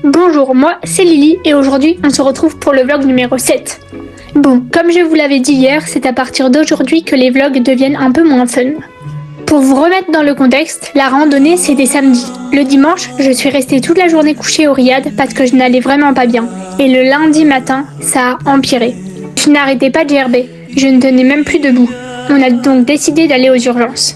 Bonjour, moi c'est Lily et aujourd'hui on se retrouve pour le vlog numéro 7. Bon, comme je vous l'avais dit hier, c'est à partir d'aujourd'hui que les vlogs deviennent un peu moins fun. Pour vous remettre dans le contexte, la randonnée c'était samedi. Le dimanche, je suis restée toute la journée couchée au riad parce que je n'allais vraiment pas bien. Et le lundi matin, ça a empiré. Je n'arrêtais pas de gerber, je ne tenais même plus debout. On a donc décidé d'aller aux urgences.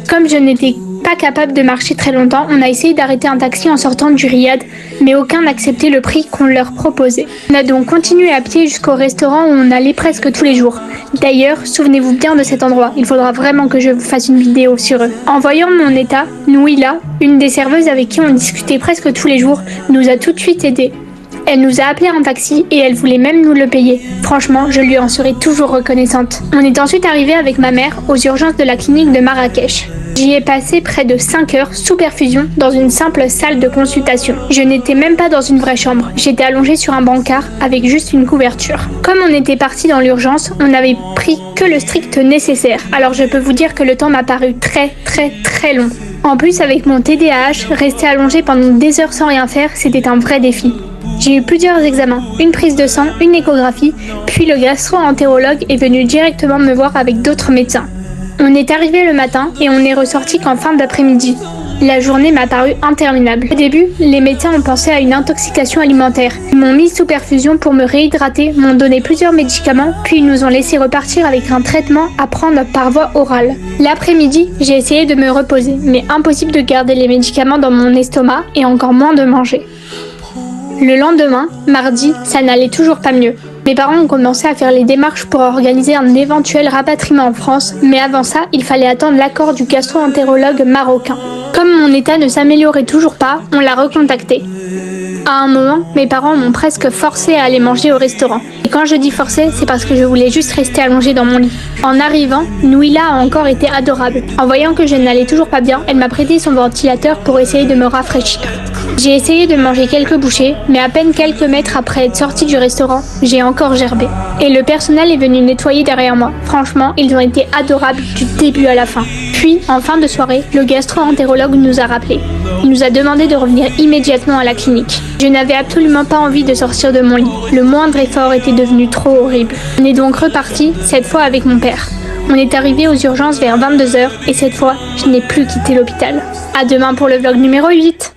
Comme je n'étais pas capable de marcher très longtemps, on a essayé d'arrêter un taxi en sortant du riad, mais aucun n'acceptait le prix qu'on leur proposait. On a donc continué à pied jusqu'au restaurant où on allait presque tous les jours. D'ailleurs, souvenez-vous bien de cet endroit, il faudra vraiment que je vous fasse une vidéo sur eux. En voyant mon état, Nouila, une des serveuses avec qui on discutait presque tous les jours, nous a tout de suite aidés. Elle nous a appelé un taxi et elle voulait même nous le payer. Franchement, je lui en serai toujours reconnaissante. On est ensuite arrivé avec ma mère aux urgences de la clinique de Marrakech. J'y ai passé près de 5 heures sous perfusion dans une simple salle de consultation. Je n'étais même pas dans une vraie chambre, j'étais allongée sur un brancard avec juste une couverture. Comme on était parti dans l'urgence, on n'avait pris que le strict nécessaire. Alors je peux vous dire que le temps m'a paru très long. En plus, avec mon TDAH, rester allongée pendant des heures sans rien faire, c'était un vrai défi. J'ai eu plusieurs examens, une prise de sang, une échographie, puis le gastro-entérologue est venu directement me voir avec d'autres médecins. On est arrivé le matin et on est ressorti qu'en fin d'après-midi. La journée m'a paru interminable. Au début, les médecins ont pensé à une intoxication alimentaire. Ils m'ont mis sous perfusion pour me réhydrater, m'ont donné plusieurs médicaments, puis ils nous ont laissé repartir avec un traitement à prendre par voie orale. L'après-midi, j'ai essayé de me reposer, mais impossible de garder les médicaments dans mon estomac et encore moins de manger. Le lendemain, mardi, ça n'allait toujours pas mieux. Mes parents ont commencé à faire les démarches pour organiser un éventuel rapatriement en France, mais avant ça, il fallait attendre l'accord du gastro-entérologue marocain. Comme mon état ne s'améliorait toujours pas, on l'a recontacté. À un moment, mes parents m'ont presque forcé à aller manger au restaurant. Et quand je dis forcé, c'est parce que je voulais juste rester allongée dans mon lit. En arrivant, Nouila a encore été adorable. En voyant que je n'allais toujours pas bien, elle m'a prêté son ventilateur pour essayer de me rafraîchir. J'ai essayé de manger quelques bouchées, mais à peine quelques mètres après être sortie du restaurant, j'ai encore gerbé. Et le personnel est venu nettoyer derrière moi. Franchement, ils ont été adorables du début à la fin. Puis, en fin de soirée, le gastro-entérologue nous a rappelés. Il nous a demandé de revenir immédiatement à la clinique. Je n'avais absolument pas envie de sortir de mon lit. Le moindre effort était devenu trop horrible. On est donc reparti, cette fois avec mon père. On est arrivé aux urgences vers 22 h et cette fois, je n'ai plus quitté l'hôpital. À demain pour le vlog numéro 8.